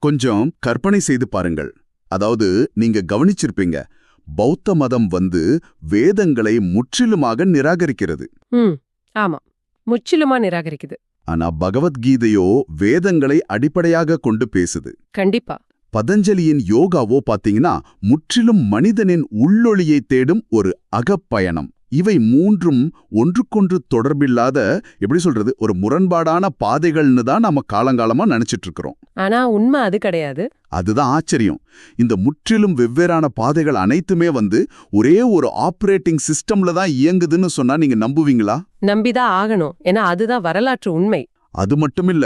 கொஞ்சம் கற்பனை செய்து பாருங்கள். அதாவது நீங்க கவனிச்சிருப்பீங்க, பௌத்த மதம் வேதங்களை முற்றிலுமாக நிராகரிக்கிறது. ஆமா, முற்றிலுமா நிராகரிக்குது. ஆனா பகவத்கீதையோ வேதங்களை அடிப்படையாக கொண்டு பேசுது. கண்டிப்பா. பதஞ்சலியின் யோகாவோ பாத்தீங்கன்னா முற்றிலும் மனிதனின் உள்ளொளியை தேடும் ஒரு அகப்பயணம். இவை மூன்றும் ஒன்றுக்கொன்று தொடர்பில்லாத, எப்படி சொல்றது, ஒரு முரண்பாடான பாதைகள்னு தான் நாம காலங்காலமா நினைச்சிட்டு இருக்கிறோம். ஆனா உண்மை அது கிடையாது. அதுதான் ஆச்சரியம். இந்த முற்றிலும் வெவ்வேறான பாதைகள் அனைத்துமே ஒரே ஒரு ஆப்ரேட்டிங் சிஸ்டம்ல தான் இயங்குதுன்னு சொன்னா நீங்க நம்புவீங்களா? நம்பிதான் ஆகணும். ஏன்னா அதுதான் வரலாற்று உண்மை. அது மட்டுமில்ல,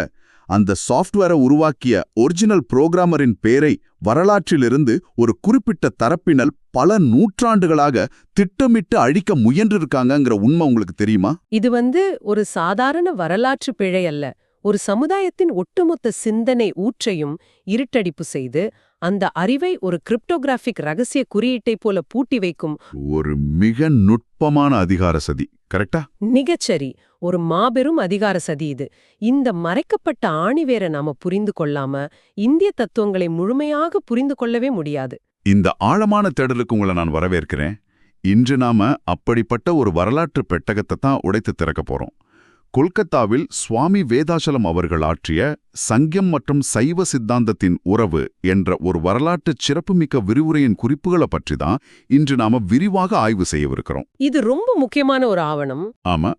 அந்த சாஃப்ட்வேரை உருவாக்கிய ஒரிஜினல் புரோகிராமரின் பேரை வரலாற்றிலிருந்து ஒரு குறிப்பிட்ட தரப்பினர் பல நூற்றாண்டுகளாக திட்டமிட்டு அழிக்க முயன்றிருக்காங்கங்கிற உண்மை உங்களுக்கு தெரியுமா? இது ஒரு சாதாரண வரலாற்று பிழை அல்ல. ஒரு சமுதாயத்தின் ஒட்டுமொத்த சிந்தனை ஊற்றையும் இருட்டடிப்பு செய்து அந்த அறிவை ஒரு கிரிப்டோகிராஃபிக் ரகசிய குறியீட்டை போல பூட்டி வைக்கும் ஒரு மிக நுட்பமான அதிகார சதி. கரெக்டா? நிகச்சரி. ஒரு மாபெரும் அதிகார சதி இது. இந்த மறைக்கப்பட்ட ஆணிவேரை நாம புரிந்து கொள்ளாம இந்திய தத்துவங்களை முழுமையாக புரிந்து கொள்ளவே முடியாது. இந்த ஆழமான தேடலுக்கு உங்களை நான் வரவேற்கிறேன். இன்று நாம அப்படிப்பட்ட ஒரு வரலாற்று பெட்டகத்தை தான் உடைத்து திறக்க போறோம். கொல்கத்தாவில் சுவாமி வேதாசலம் அவர்கள் ஆற்றிய சங்கியம் மற்றும் சைவ சித்தாந்தத்தின் உறவு என்ற ஒரு வரலாற்று சிறப்புமிக்க விரிவுரையின் குறிப்புகளை பற்றி தான் இன்று நாம விரிவாக ஆய்வு செய்யவிருக்கிறோம். இது ரொம்ப முக்கியமான ஒரு ஆவணம். ஆமா,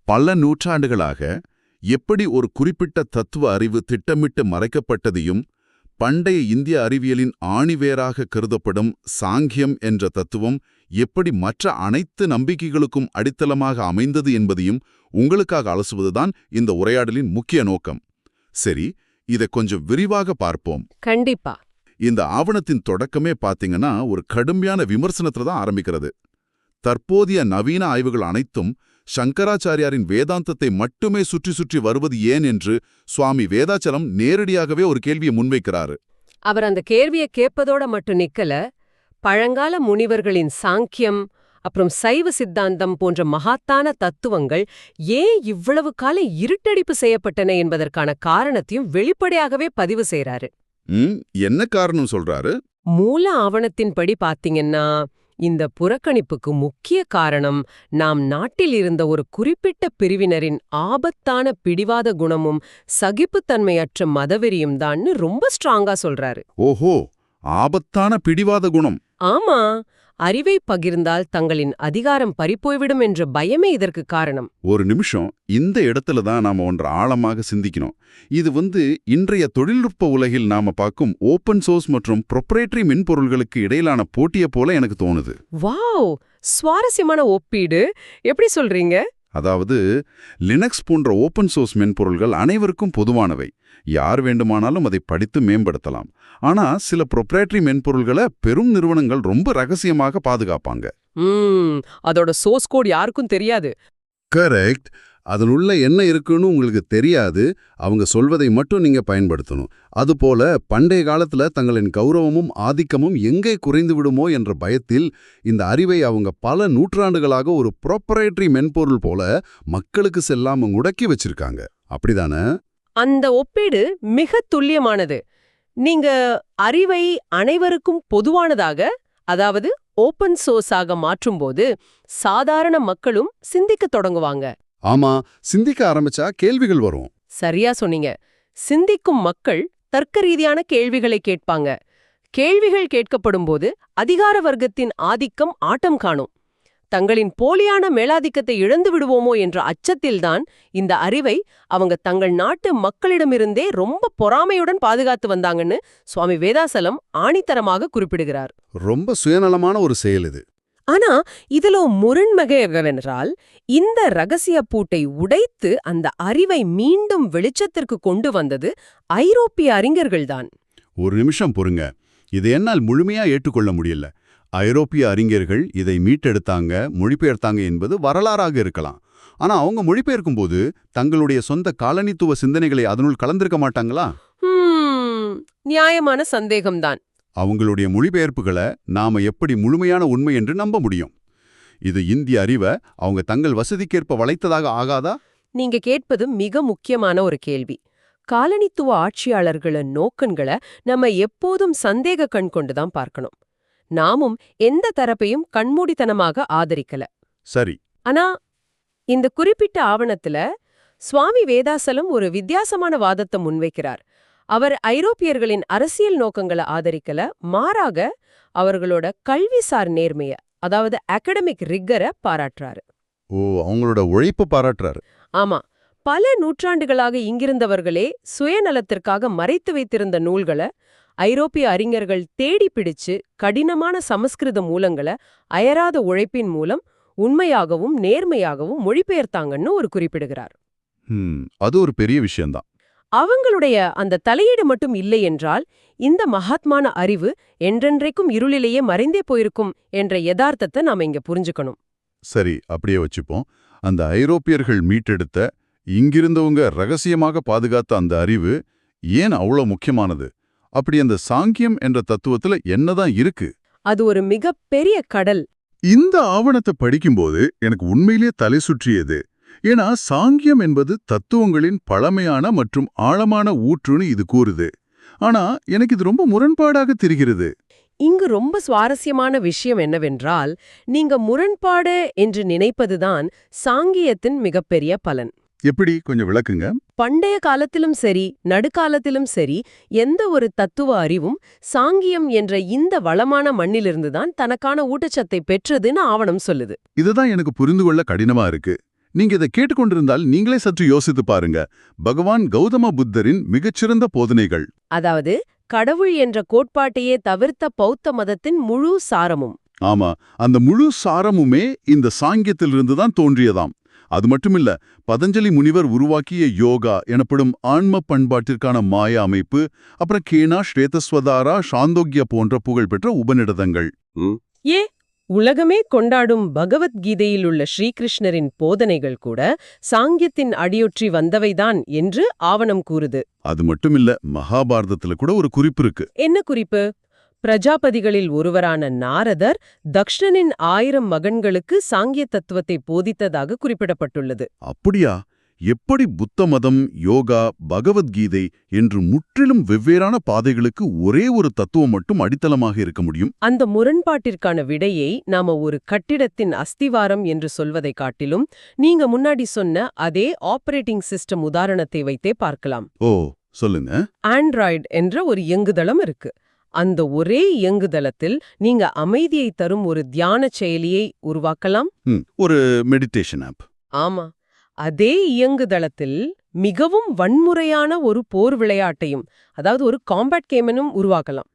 பல நூற்றாண்டுகளாக எப்படி ஒரு குறிப்பிட்ட தத்துவ அறிவு திட்டமிட்டு மறைக்கப்பட்டதையும், பண்டைய இந்திய அறிவியலின் ஆணிவேராக கருதப்படும் சாங்கியம் என்ற தத்துவம் எப்படி மற்ற அனைத்து நம்பிக்கைகளுக்கும் அடித்தளமாக அமைந்தது என்பதையும் உங்களுக்காக அலசுவதுதான் இந்த உரையாடலின் முக்கிய நோக்கம். சரி, இதை கொஞ்சம் விரிவாக பார்ப்போம். கண்டிப்பா. இந்த ஆவணத்தின் தொடக்கமே பாத்தீங்கன்னா ஒரு கடுமையான விமர்சனத்துல தான் ஆரம்பிக்கிறது. தற்போதைய நவீன ஆய்வுகள் அனைத்தும் சங்கராச்சாரியாரின் வேதாந்தத்தை மட்டுமே சுற்றி சுற்றி வருவது ஏன் என்று சுவாமி வேதாச்சலம் நேரடியாகவே ஒரு கேள்வியை முன்வைக்கிறாரு. அவர் அந்த கேள்வியை கேட்பதோட மட்டும் நிக்கல, பழங்கால முனிவர்களின் சாங்கியம் அப்புறம் சைவ சித்தாந்தம் போன்ற மகாத்தான தத்துவங்கள் ஏன் இவ்வளவு காலம் இருட்டடிப்பு செய்யப்பட்டன என்பதற்கான காரணத்தையும் வெளிப்படையாகவே பதிவு செய்றாரு. என்ன காரணம் சொல்றாரு? மூல ஆவணத்தின்படி பாத்தீங்கன்னா, இந்த புறக்கணிப்புக்கு முக்கிய காரணம் நாம் நாட்டில் இருந்த ஒரு குறிப்பிட்ட பிரிவினரின் ஆபத்தான பிடிவாத குணமும் சகிப்புத்தன்மையற்ற மதவெறியும் தான்னு ரொம்ப ஸ்ட்ராங்கா சொல்றாரு. ஓஹோ, ஆபத்தான பிடிவாத குணம். ஆமா, அறிவை பகிர்ந்தால் தங்களின் அதிகாரம் பறிப்போய்விடும் என்ற பயமே இதற்கு காரணம். ஒரு நிமிஷம், இந்த இடத்துல தான் நாம ஒன்று ஆழமாக சிந்திக்கணும். இது இன்றைய தொழில்நுட்ப உலகில் நாம பார்க்கும் ஓப்பன் சோர்ஸ் மற்றும் ப்ரொப்ரைட்டரி மென்பொருள்களுக்கு இடையிலான போட்டியை போல எனக்கு தோணுது. வாவ், சுவாரஸ்யமான ஒப்பீடு. எப்படி சொல்றீங்க? அதாவது லினக்ஸ் போன்ற ஓப்பன் சோர்ஸ் மென்பொருள்கள் அனைவருக்கும் பொதுவானவை. யார் வேண்டுமானாலும் அதை படித்து மேம்படுத்தலாம். ஆனா சில ப்ரொப்ரைட்டரி மென்பொருள்களை பெரும் நிறுவனங்கள் ரொம்ப ரகசியமாக பாதுகாப்பாங்க. அதோட சோர்ஸ் கோட் யாருக்கும் தெரியாது. கரெக்ட். அதனுள்ள என்ன இருக்குன்னு உங்களுக்கு தெரியாது. அவங்க சொல்வதை மட்டும் நீங்க பயன்படுத்தணும். அதுபோல பண்டைய காலத்துல தங்களின் கௌரவமும் ஆதிக்கமும் எங்கே குறைந்து விடுமோ என்ற பயத்தில் இந்த அறிவை அவங்க பல நூற்றாண்டுகளாக ஒரு ப்ரொப்ரைட்டரி மென்பொருள் போல மக்களுக்கு செல்லாம முடக்கி வச்சிருக்காங்க. அப்படிதானே? அந்த ஒப்பீடு மிக துல்லியமானது. நீங்க அறிவை அனைவருக்கும் பொதுவானதாக, அதாவது ஓப்பன் சோர்ஸாக மாற்றும்போது சாதாரண மக்களும் சிந்திக்க தொடங்குவாங்க. ஆமா, சிந்திக்க ஆரம்பிச்சா கேள்விகள் வரும். சரியா சொன்னீங்க. சிந்திக்கும் மக்கள் தர்க்க ரீதியான கேள்விகளை கேட்பாங்க. கேள்விகள் கேட்கப்படும்போது அதிகார வர்க்கத்தின் ஆதிக்கம் ஆட்டம் காணும். தங்களின் போலியான மேலாதிக்கத்தை இழந்து விடுவோமோ என்ற அச்சத்தில்தான் இந்த அறிவை அவங்க தங்கள் நாட்டு மக்களிடமிருந்தே ரொம்ப பொறாமையுடன் பாதுகாத்து வந்தாங்கன்னு சுவாமி வேதாசலம் ஆணித்தரமாக குறிப்பிடுகிறார். ரொம்ப சுயநலமான ஒரு செயல் இது. ஆனா இதுல முரண்மைகள், இந்த ரகசிய பூட்டை உடைத்து அந்த அறிவை மீண்டும் வெளிச்சத்திற்கு கொண்டு வந்தது ஐரோப்பிய அறிஞர்கள்தான். ஒரு நிமிஷம் பொறுங்க, இதை என்னால் முழுமையா ஏற்றுக்கொள்ள முடியல. ஐரோப்பிய அறிஞர்கள் இதை மீட்டெடுத்தாங்க, மொழிபெயர்த்தாங்க என்பது வரலாறாக இருக்கலாம். ஆனா அவங்க மொழிபெயர்க்கும் போது தங்களுடைய சொந்த காலனித்துவ சிந்தனைகளை அதனுள் கலந்திருக்க மாட்டாங்களா? நியாயமான சந்தேகம்தான். அவங்களுடைய மொழிபெயர்ப்புகளை நாம எப்படி முழுமையான உண்மை என்று நம்ப முடியும்? இது இந்திய அறிவை அவங்க தங்கள் வசதிக்கேற்ப வளைத்ததாக ஆகாதா? நீங்க கேட்பது மிக முக்கியமான ஒரு கேள்வி. காலனித்துவ ஆட்சியாளர்கள நோக்கங்களை நம்ம எப்போதும் சந்தேக கண் கொண்டுதான் பார்க்கணும். நாமும் எந்த தரப்பையும் கண்மூடித்தனமாக ஆதரிக்கல. சரி. ஆனா இந்த குறிப்பிட்ட ஆவணத்துல சுவாமி வேதாசலம் ஒரு வித்தியாசமான வாதத்தை முன்வைக்கிறார். அவர் ஐரோப்பியர்களின் அரசியல் நோக்கங்களை ஆதரிக்கல, மாறாக அவர்களோட கல்விசார் நேர்மைய, அதாவது அகடமிக் ரிக்கரை பாராட்டுறாரு. ஓ, அவங்களோட உழைப்பு பாராட்டுறாரு. ஆமா, பல நூற்றாண்டுகளாக இங்கிருந்தவர்களே சுயநலத்திற்காக மறைத்து வைத்திருந்த நூல்களை ஐரோப்பிய அறிஞர்கள் தேடி பிடிச்சு கடினமான சமஸ்கிருத மூலங்களை அயராத உழைப்பின் மூலம் உண்மையாகவும் நேர்மையாகவும் மொழிபெயர்த்தாங்கன்னு ஒரு குறிப்பிடுகிறார். அது ஒரு பெரிய விஷயம்தான். அவங்களுடைய அந்த தலையீடு மட்டும் இல்லை என்றால் இந்த மகாத்மான அறிவு என்றென்றைக்கும் இருளிலேயே மறைந்தே போயிருக்கும் என்ற யதார்த்தத்தை நாம இங்க புரிஞ்சுக்கணும். சரி, அப்படியே வச்சுப்போம். அந்த ஐரோப்பியர்கள் மீட்டெடுத்த, இங்கிருந்தவங்க ரகசியமாக பாதுகாத்த அந்த அறிவு ஏன் அவ்வளோ முக்கியமானது? அப்படி அந்த சாங்கியம் என்ற தத்துவத்துல என்னதான் இருக்கு? அது ஒரு மிக பெரிய கடல். இந்த ஆவணத்தை படிக்கும்போது எனக்கு உண்மையிலேயே தலை சுற்றியது. ஏன்னா சாங்கியம் என்பது தத்துவங்களின் பழமையான மற்றும் ஆழமான ஊற்றுன்னு இது கூறுது. ஆனா எனக்கு இது ரொம்ப முரண்பாடாக தெரிகிறது. இங்கு ரொம்ப சுவாரஸ்யமான விஷயம் என்னவென்றால், நீங்க முரண்பாடு என்று நினைப்பதுதான் சாங்கியத்தின் மிகப்பெரிய பலன். எப்படி, கொஞ்சம் விளக்குங்க. பண்டைய காலத்திலும் சரி, நடுக்காலத்திலும் சரி, எந்த ஒரு தத்துவ அறிவும் சாங்கியம் என்ற இந்த வளமான மண்ணிலிருந்துதான் தனக்கான ஊட்டச்சத்தை பெற்றதுன்னு ஆவணம் சொல்லுது. இதுதான் எனக்கு புரிந்து கொள்ள கடினமா இருக்கு. நீங்க இதை கேட்டுக்கொண்டிருந்தால் நீங்களே சற்று யோசித்து பாருங்க. பகவான் கௌதம புத்தரின் மிகச்சிறந்த போதனைகள், அதாவது கடவுள் என்ற கோட்பாட்டையே தவிர்த்த பௌத்த மதத்தின் முழு சாரமும். ஆமா, அந்த முழு சாரமுமே இந்த சாங்கியத்திலிருந்து தான் தோன்றியதாம். அது மட்டுமில்ல, பதஞ்சலி முனிவர் உருவாக்கிய யோகா எனப்படும் ஆன்ம பண்பாட்டிற்கான மாய அமைப்பு, அப்புறம் கேனா, ஸ்வேதஸ்வதாரா, சாந்தோக்கிய போன்ற புகழ்பெற்ற உபநிடதங்கள். உலகமே கொண்டாடும் பகவத்கீதையில் உள்ள ஸ்ரீகிருஷ்ணரின் போதனைகள் கூட சாங்கியத்தின் அடியொற்றி வந்தவைதான் என்று ஆவணம் கூறுது. அது மட்டுமில்ல, மகாபாரதத்துல கூட ஒரு குறிப்பு இருக்கு. என்ன குறிப்பு? பிரஜாபதிகளில் ஒருவரான நாரதர் தக்ஷனின் 1000 மகன்களுக்கு சாங்கிய தத்துவத்தை போதித்ததாக குறிப்பிடப்பட்டுள்ளது. அப்படியா? எப்படி புத்த மதம், யோகா, பகவத்கீதை என்று முற்றிலும் வெவ்வேறான பாதைகளுக்கு ஒரே ஒரு தத்துவம் மட்டும் அடித்தளமாக இருக்க முடியும்? அந்த முரண்பாட்டிற்கான விடையை நாம ஒரு கட்டிடத்தின் அஸ்திவாரம் என்று சொல்வதை காட்டிலும் நீங்க முன்னாடி சொன்ன அதே ஆபரேட்டிங் சிஸ்டம் உதாரணத்தை வைத்தே பார்க்கலாம். ஓ, சொல்லுங்க. ஆண்ட்ராய்டு என்ற ஒரு இயங்குதளம் இருக்கு. அந்த ஒரே இயங்குதளத்தில் நீங்க அமைதியை தரும் ஒரு தியான செயலியை உருவாக்கலாம். ஒரு மெடிடேஷன் ஆப். ஆமா, அதே இயங்குதளத்தில் மிகவும் வன்முறையான ஒரு போர் விளையாட்டையும், அதாவது ஒரு காம்பேட் கேமனும் உருவாக்கலாம்.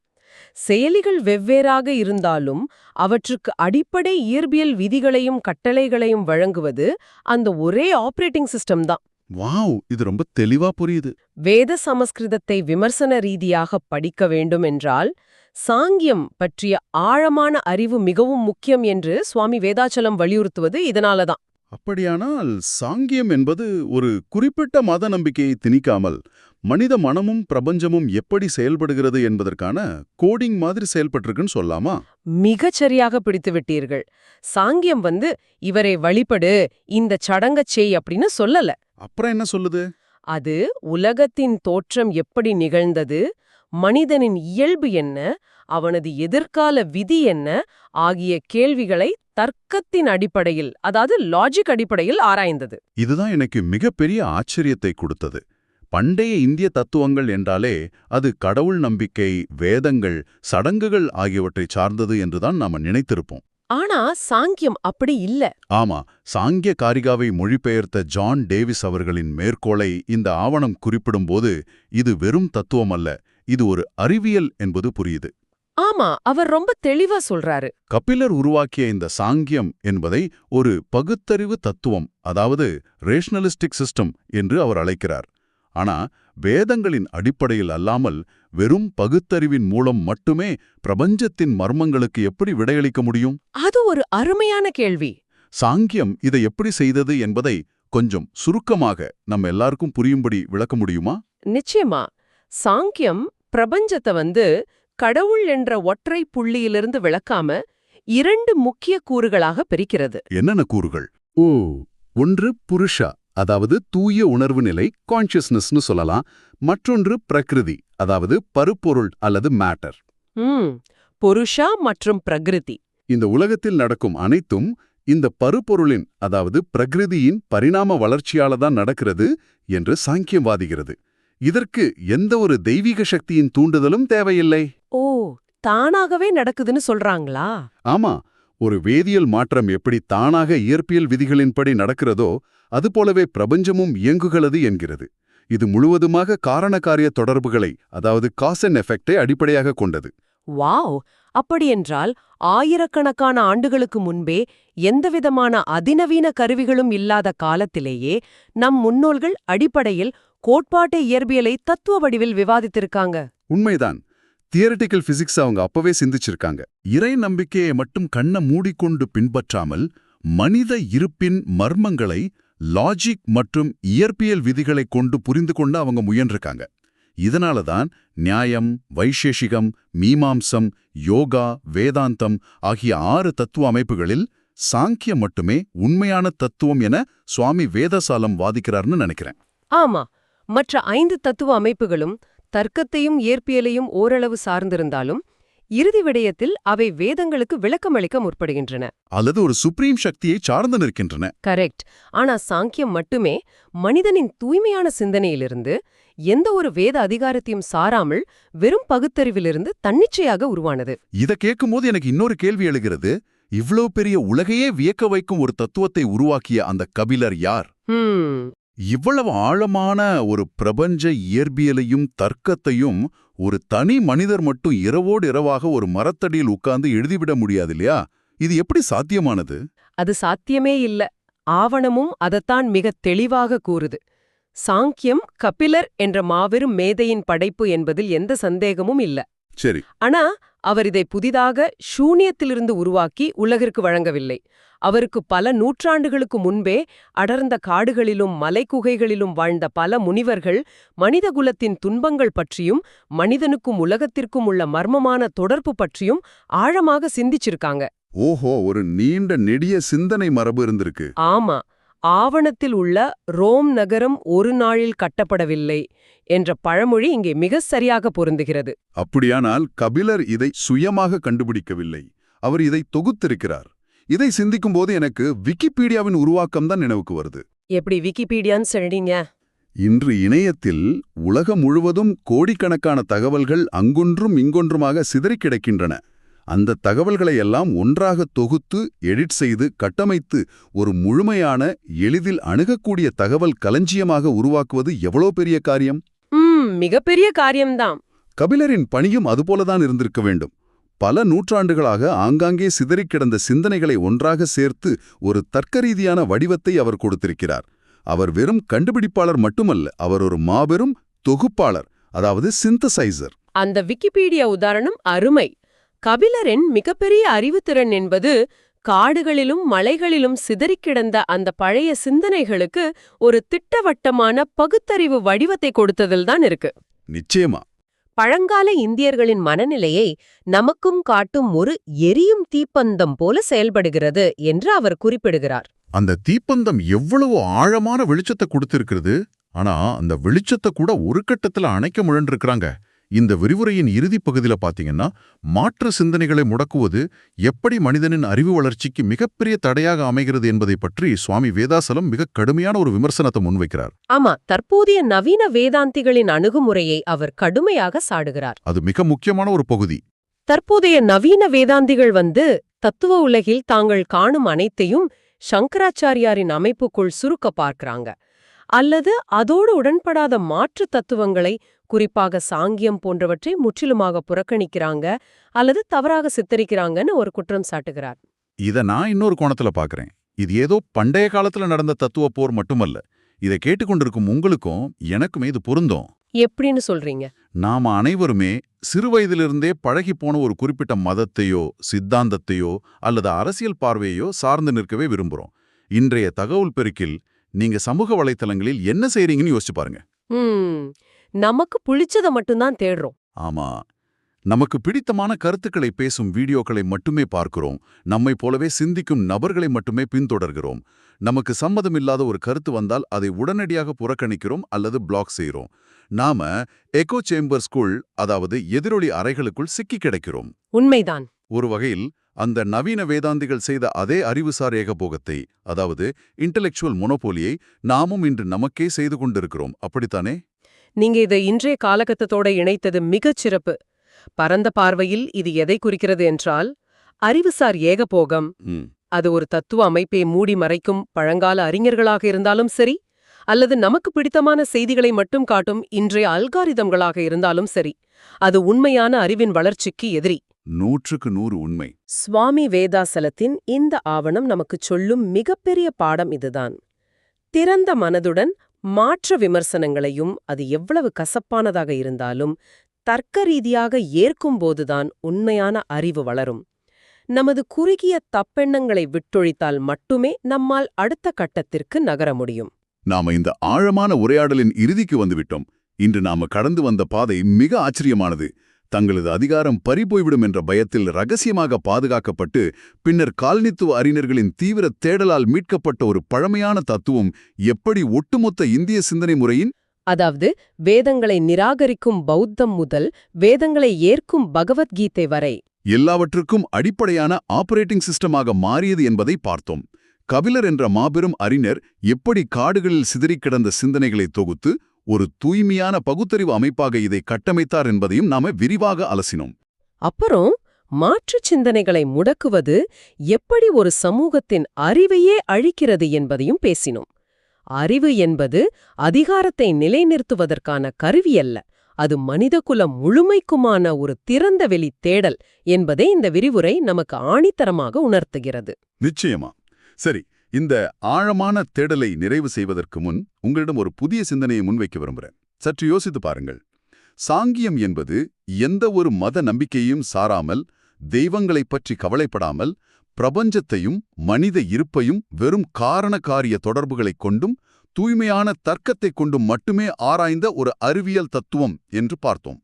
செயலிகள் வெவ்வேறாக இருந்தாலும் அவற்றுக்கு அடிப்படை இயற்பியல் விதிகளையும் கட்டளைகளையும் வழங்குவது அந்த ஒரே ஆபரேட்டிங் சிஸ்டம் தான். வாவ், இது ரொம்ப தெளிவா புரியுது. வேத சமஸ்கிருதத்தை விமர்சன ரீதியாக படிக்க வேண்டும் என்றால் சாங்கியம் பற்றிய ஆழமான அறிவு மிகவும் முக்கியம் என்று சுவாமி வேதாச்சலம் வலியுறுத்துவது இதனாலதான். அப்படியானால் சாங்கியம் என்பது ஒரு குறிப்பிட்ட மத நம்பிக்கையை திணிக்காமல் மனித மனமும் பிரபஞ்சமும் எப்படி செயல்படுகிறது என்பதற்கான கோடிங் மாதிரி செயல்பட்டிருக்குன்னு சொல்லாமா? மிகச்சரியாக பிடித்து விட்டீர்கள். சாங்கியம் இவரை வழிபடு, இந்த சடங்கச் செய் அப்படின்னு சொல்லல. அப்புறம் என்ன சொல்லுது? அது உலகத்தின் தோற்றம் எப்படி நிகழ்ந்தது, மனிதனின் இயல்பு என்ன, அவனது எதிர்கால விதி என்ன ஆகிய கேள்விகளை தர்க்கத்தின் அடிப்படையில், அதாவது லாஜிக் அடிப்படையில் ஆராய்ந்தது. இதுதான் எனக்கு மிகப்பெரிய ஆச்சரியத்தை கொடுத்தது. பண்டைய இந்திய தத்துவங்கள் என்றாலே அது கடவுள் நம்பிக்கை, வேதங்கள், சடங்குகள் ஆகியவற்றை சார்ந்தது என்றுதான் நாம நினைத்திருப்போம். ஆனா சாங்கியம் அப்படி இல்ல. ஆமா, சாங்கிய காரிகாவை மொழிபெயர்த்த ஜான் டேவிஸ் அவர்களின் மேற்கோளை இந்த ஆவணம் குறிப்பிடும்போது இது வெறும் தத்துவம் அல்ல, இது ஒரு அறிவியல் என்பது புரியுது. ஆமா, அவர் ரொம்ப தெளிவா சொல்றாரு. கபிலர் உருவாக்கிய இந்த சாங்கியம் என்பதை ஒரு பகுத்தறிவு தத்துவம், அதாவது ரேஷனலிஸ்டிக் சிஸ்டம் என்று அவர் அழைக்கிறார். ஆனா வேதங்களின் அடிப்படையில் அல்லாமல் வெறும் பகுத்தறிவின் மூலம் மட்டுமே பிரபஞ்சத்தின் மர்மங்களுக்கு எப்படி விடையளிக்க முடியும்? அது ஒரு அருமையான கேள்வி. சாங்கியம் இதை எப்படி செய்தது என்பதை கொஞ்சம் சுருக்கமாக நம்ம எல்லாருக்கும் புரியும்படி விளக்க முடியுமா? நிச்சயமா. சாங்கியம் பிரபஞ்சத்தை கடவுள் என்ற ஒற்றை புள்ளியிலிருந்து விளக்காம 2 முக்கிய கூறுகளாக பிரிக்கிறது. என்னென்ன கூறுகள்? ஓ, ஒன்று புருஷா, அதாவது தூய உணர்வு நிலை, கான்ஷியஸ்னஸ்னு சொல்லலாம். மற்றொன்று பிரகிருதி, அதாவது பருப்பொருள் அல்லது மேட்டர். புருஷா மற்றும் பிரகிருதி. இந்த உலகத்தில் நடக்கும் அனைத்தும் இந்த பருப்பொருளின், அதாவது பிரகிருதியின் பரிணாம வளர்ச்சியால தான் நடக்கிறது என்று சாங்கியம் வாதிக்கிறது. இதற்கு எந்த ஒரு தெய்வீக சக்தியின் தூண்டுதலும் தேவையில்லை. ஓ, தானாகவே நடக்குதுன்னு சொல்றாங்களா? ஆமா, ஒரு வேதியியல் மாற்றம் எப்படி தானாக இயற்பியல் விதிகளின்படி நடக்கிறதோ அதுபோலவே பிரபஞ்சமும் இயங்குகிறது என்கிறது. இது முழுவதுமாக காரணகாரிய தொடர்புகளை, அதாவது காஸ் அண்ட் எஃபெக்டை அடிப்படையாக கொண்டது. வாவ்! அப்படியென்றால் ஆயிரக்கணக்கான ஆண்டுகளுக்கு முன்பே எந்தவிதமான அதிநவீன கருவிகளும் இல்லாத காலத்திலேயே நம் முன்னோர்கள் அடிப்படையில் கோட்பாட்டு இயற்பியலை தத்துவ வடிவில் விவாதித்திருக்காங்க. உண்மைதான். தியரிட்டிக்கல் பிசிக்ஸ் அவங்க அப்பவே சிந்திச்சிருக்காங்க. இறை நம்பிக்கையை மட்டும் கண்ணை மூடிக்கொண்டு பின்பற்றாமல் மனித இருப்பின் மர்மங்களை லாஜிக் மற்றும் இயற்பியல் விதிகளை கொண்டு புரிந்து கொண்டு அவங்க முயன்றிருக்காங்க. இதனால தான் நியாயம், வைசேஷிகம், மீமாம்சம், யோகா, வேதாந்தம் ஆகிய 6 தத்துவ அமைப்புகளில் சாங்கியம் மட்டுமே உண்மையான தத்துவம் என சுவாமி வேதசாலம் வாதிக்கிறார்னு நினைக்கிறேன். ஆமா, மற்ற 5 தத்துவ அமைப்புகளும் தர்க்கத்தையும் இயற்பியலையும் ஓரளவு சார்ந்திருந்தாலும் இறுதி விடயத்தில் அவை வேதங்களுக்கு விளக்கமளிக்க முற்படுகின்றன, அல்லது ஒரு சுப்ரீம் சக்தியை சார்ந்து நிற்கின்றன. கரெக்ட். ஆனா சாங்கியம் மட்டுமே மனிதனின் தூய்மையான சிந்தனையிலிருந்து எந்த ஒரு வேத அதிகாரத்தையும் சாராமல் வெறும் பகுத்தறிவிலிருந்து தன்னிச்சையாக உருவானது. இத கேட்கும்போது எனக்கு இன்னொரு கேள்வி எழுகிறது. இவ்ளோ பெரிய உலகையே வியக்க வைக்கும் ஒரு தத்துவத்தை உருவாக்கிய அந்த கபிலர் யார்? இவ்வளவு ஆழமான ஒரு பிரபஞ்ச இயற்பியலையும் தர்க்கத்தையும் ஒரு தனி மனிதர் மட்டும் இரவோடு இரவாக ஒரு மரத்தடியில் உட்கார்ந்து எழுதிவிட முடியாது இல்லையா? இது எப்படி சாத்தியமானது? அது சாத்தியமே இல்ல. ஆவணமும் அதத்தான் மிக தெளிவாக கூறுது. சாங்கியம் கபிலர் என்ற மாபெரும் மேதையின் படைப்பு என்பதில் எந்த சந்தேகமும் இல்ல. சரி. ஆனா அவர் இதை புதிதாக சூனியத்திலிருந்து உருவாக்கி உலகிற்கு வழங்கவில்லை. அவருக்கு பல நூற்றாண்டுகளுக்கு முன்பே அடர்ந்த காடுகளிலும் மலைக்குகைகளிலும் வாழ்ந்த பல முனிவர்கள் மனிதகுலத்தின் துன்பங்கள் பற்றியும் மனிதனுக்கும் உலகத்திற்கும் உள்ள மர்மமான தொடர்பு பற்றியும் ஆழமாக சிந்திச்சிருக்காங்க. ஓஹோ, ஒரு நீண்ட நெடிய சிந்தனை மரபு இருந்திருக்கு. ஆமா, ஆவணத்தில் உள்ள ரோம் நகரம் ஒரு நாளில் கட்டப்படவில்லை என்ற பழமொழி இங்கே மிக சரியாக பொருந்துகிறது. அப்படியானால் கபிலர் இதை சுயமாக கண்டுபிடிக்கவில்லை, அவர் இதை தொகுத்திருக்கிறார். இதை சிந்திக்கும் போது எனக்கு விக்கிபீடியாவின் உருவாக்கம் தான் நினைவுக்கு வருது. எப்படி விக்கிபீடியான்னு சொல்றீங்க? இன்று இணையத்தில் உலகம் முழுவதும் கோடிக்கணக்கான தகவல்கள் அங்கொன்றும் இங்கொன்றுமாக சிதறிக் கிடக்கின்றன. அந்த தகவல்களை எல்லாம் ஒன்றாக தொகுத்து எடிட் செய்து கட்டமைத்து ஒரு முழுமையான எளிதில் அணுகக்கூடிய தகவல் களஞ்சியமாக உருவாக்குவது எவ்வளோ பெரிய காரியம்! மிகப்பெரிய காரியம்தான். கபிலரின் பணியும் அதுபோலதான் இருந்திருக்க வேண்டும். பல நூற்றாண்டுகளாக ஆங்காங்கே சிதறிக் கிடந்த சிந்தனைகளை ஒன்றாக சேர்த்து ஒரு தர்க்கரீதியான வடிவத்தை அவர் கொடுத்திருக்கிறார். அவர் வெறும் கண்டுபிடிப்பாளர் மட்டுமல்ல, அவர் ஒரு மாபெரும் தொகுப்பாளர், அதாவது சிந்தசைசர். அந்த விக்கிபீடியா உதாரணம் அருமை. கபிலரின் மிகப்பெரிய அறிவுத்திறன் என்பது காடுகளிலும் மலைகளிலும் சிதறிக் கிடந்த அந்த பழைய சிந்தனைகளுக்கு ஒரு திட்டவட்டமான பகுத்தறிவு வடிவத்தை கொடுத்ததில்தான் இருக்கு. நிச்சயமா. பழங்கால இந்தியர்களின் மனநிலையை நமக்கும் காட்டும் ஒரு எரியும் தீப்பந்தம் போல செயல்படுகிறது என்று அவர் குறிப்பிடுகிறார். அந்த தீப்பந்தம் எவ்வளவு ஆழமான வெளிச்சத்தை கொடுத்திருக்கிறது. ஆனா அந்த வெளிச்சத்தை கூட ஒரு கட்டத்துல அணைக்க முயன்றிருக்கிறாங்க. இந்த விரிவுரையின் இறுதிப் பகுதியில பாத்தீங்கன்னா, மாற்று சிந்தனைகளை முடக்குவது எப்படி மனிதனின் அறிவு வளர்ச்சிக்கு மிகப்பெரிய தடையாக அமைகிறது என்பதை பற்றி சுவாமி வேதாசலம் மிக கடுமையான ஒரு விமர்சனத்தை முன்வைக்கிறார். ஆமா, தற்போதைய நவீன வேதாந்திகளின் அணுகுமுறையை அவர் கடுமையாக சாடுகிறார். அது மிக முக்கியமான ஒரு பகுதி. தற்போதைய நவீன வேதாந்திகள் தத்துவ உலகில் தாங்கள் காணும் அனைத்தையும் சங்கராச்சாரியாரின் அமைப்புக்குள் சுருக்க பார்க்கறாங்க, அல்லது அதோடு உடன்படாத மாற்று தத்துவங்களை, குறிப்பாக சாங்கியம் போன்றவற்றை முற்றிலுமாக புறக்கணிக்கிறாங்க அல்லது தவறாக சித்தரிக்கிறாங்கன்னு ஒரு குற்றம் சாட்டுகிறார். இத நான் இன்னொரு கோணத்துல பாக்குறேன். இது ஏதோ பண்டைய காலத்துல நடந்த தத்துவ போர் மட்டுமல்ல. இதை கேட்டுக்கொண்டிருக்கும் உங்களுக்கும் எனக்குமே இது பொருந்தும். எப்படின்னு சொல்றீங்க? நாம அனைவருமே சிறுவயதிலிருந்தே பழகி போன ஒரு குறிப்பிட்ட மதத்தையோ சித்தாந்தத்தையோ அல்லது அரசியல் பார்வையோ சார்ந்து நிற்கவே விரும்புறோம். இன்றைய தகவல் பெருக்கில் நீங்க சமூக வலைத்தளங்களில் என்ன செய்றீங்கன்னு யோசிச்சு பாருங்க. நமக்கு புளிச்சதை மட்டும்தான் தேடுறோம். ஆமா, நமக்கு பிடித்தமான கருத்துக்களை பேசும் வீடியோக்களை மட்டுமே பார்க்கிறோம். நம்மைப் போலவே சிந்திக்கும் நபர்களை மட்டுமே பின்தொடர்கிறோம். நமக்கு சம்மதமில்லாத ஒரு கருத்து வந்தால் அதை உடனடியாக புறக்கணிக்கிறோம் அல்லது பிளாக் செய்கிறோம். நாம எக்கோ சேம்பர்ஸ்குள், அதாவது எதிரொலி அறைகளுக்குள் சிக்கி கிடைக்கிறோம். உண்மைதான். ஒரு வகையில் அந்த நவீன வேதாந்திகள் செய்த அதே அறிவுசார் ஏகபோகத்தை, அதாவது இன்டெலெக்சுவல் மொனோபோலியை நாமும் இன்று நமக்கே செய்து கொண்டிருக்கிறோம். அப்படித்தானே? நீங்க இதை இன்றைய காலகட்டத்தோட இணைத்தது மிகச் சிறப்பு. பரந்த பார்வையில் இது எதை குறிக்கிறது என்றால், அறிவுசார் ஏகபோகம். அது ஒரு தத்துவ அமைப்பை மூடி மறைக்கும் பழங்கால அறிஞர்களாக இருந்தாலும் சரி, அல்லது நமக்கு பிடித்தமான செய்திகளை மட்டும் காட்டும் இன்றைய அல்காரிதம்களாக இருந்தாலும் சரி, அது உண்மையான அறிவின் வளர்ச்சிக்கு எதிரி. 100க்கு 100 உண்மை. சுவாமி வேதாசலத்தின் இந்த ஆவணம் நமக்குச் சொல்லும் மிகப்பெரிய பாடம் இதுதான். திறந்த மனதுடன் மாற்ற விமர்சனங்களையும், அது எவ்வளவு கசப்பானதாக இருந்தாலும் தர்க்க ரீதியாக ஏற்கும்போதுதான் உண்மையான அறிவு வளரும். நமது குறுகிய தப்பெண்ணங்களை விட்டொழித்தால் மட்டுமே நம்மால் அடுத்த கட்டத்திற்கு நகர முடியும். நாம இந்த ஆழமான உரையாடலின் இறுதிக்கு வந்துவிட்டோம். இன்று நாம கடந்து வந்த பாதை மிக ஆச்சரியமானது. தங்களது அதிகாரம் பறிபோய்விடும் என்ற பயத்தில் ரகசியமாக பாதுகாக்கப்பட்டு, பின்னர் காலனித்துவ அறிஞர்களின் தீவிர தேடலால் மீட்கப்பட்ட ஒரு பழமையான தத்துவம் எப்படி ஒட்டுமொத்த இந்திய சிந்தனை முறையின், அதாவது வேதங்களை நிராகரிக்கும் பௌத்தம் முதல் வேதங்களை ஏற்கும் பகவத்கீதை வரை, எல்லாவற்றுக்கும் அடிப்படையான ஆபரேட்டிங் சிஸ்டமாக மாறியது என்பதை பார்த்தோம். கபிலர் என்ற மாபெரும் அறிஞர் எப்படி காடுகளில் சிதறிக் கிடந்த சிந்தனைகளை தொகுத்து ஒரு தூய்மையான பகுத்தறிவு அமைப்பாக இதை கட்டமைத்தார் என்பதையும் நாம விரிவாக அலசினோம். அப்புறம் மாற்றுச் சிந்தனைகளை முடக்குவது எப்படி ஒரு சமூகத்தின் அறிவையே அழிக்கிறது என்பதையும் பேசினோம். அறிவு என்பது அதிகாரத்தை நிலைநிறுத்துவதற்கான கருவியல்ல, அது மனிதகுலம் முழுமைக்குமான ஒரு திறந்த வெளி தேடல் என்பதை இந்த விரிவுரை நமக்கு ஆணித்தரமாக உணர்த்துகிறது. நிச்சயமா. சரி, இந்த ஆழமான தேடலை நிறைவு செய்வதற்கு முன் உங்களிடம் ஒரு புதிய சிந்தனையை முன்வைக்க விரும்புகிறேன். சற்று யோசித்து பாருங்கள். சாங்கியம் என்பது எந்த ஒரு மத நம்பிக்கையையும் சாராமல், தெய்வங்களைப் பற்றி கவலைப்படாமல், பிரபஞ்சத்தையும் மனித இருப்பையும் வெறும் காரண காரிய தொடர்புகளைக் கொண்டும் தூய்மையான தர்க்கத்தைக் கொண்டும் மட்டுமே ஆராய்ந்த ஒரு அறிவியல் தத்துவம் என்று பார்த்தோம்.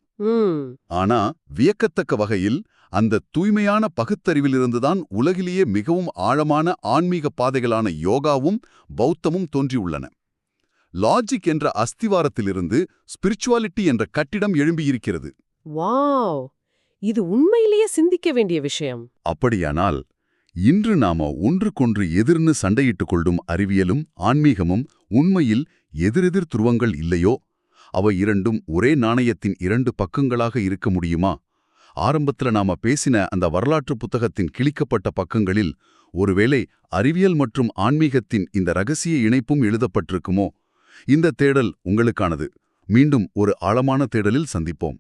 ஆனா வியக்கத்தக்க வகையில் அந்த தூய்மையான பகுத்தறிவிலிருந்துதான் உலகிலேயே மிகவும் ஆழமான ஆன்மீக பாதைகளான யோகாவும் பௌத்தமும் தோன்றியுள்ளன. லாஜிக் என்ற அஸ்திவாரத்திலிருந்து ஸ்பிரிச்சுவாலிட்டி என்ற கட்டிடம் எழும்பியிருக்கிறது. வாவ், இது உண்மையிலேயே சிந்திக்க வேண்டிய விஷயம். அப்படியானால் இன்று நாம ஒன்றுக்கொன்று எதிர்னு சண்டையிட்டுக் கொள்ளும் அறிவியலும் ஆன்மீகமும் உண்மையில் எதிரெதிர் துருவங்கள் இல்லையோ? அவை இரண்டும் ஒரே நாணயத்தின் 2 பக்கங்களாக இருக்க முடியுமா? ஆரம்பத்துல நாம பேசின அந்த வரலாற்று புத்தகத்தின் கிழிக்கப்பட்ட பக்கங்களில் ஒருவேளை அறிவியல் மற்றும் ஆன்மீகத்தின் இந்த ரகசிய இணைப்பும் எழுதப்பட்டிருக்குமோ? இந்த தேடல் உங்களுக்கானது. மீண்டும் ஒரு ஆழமான தேடலில் சந்திப்போம்.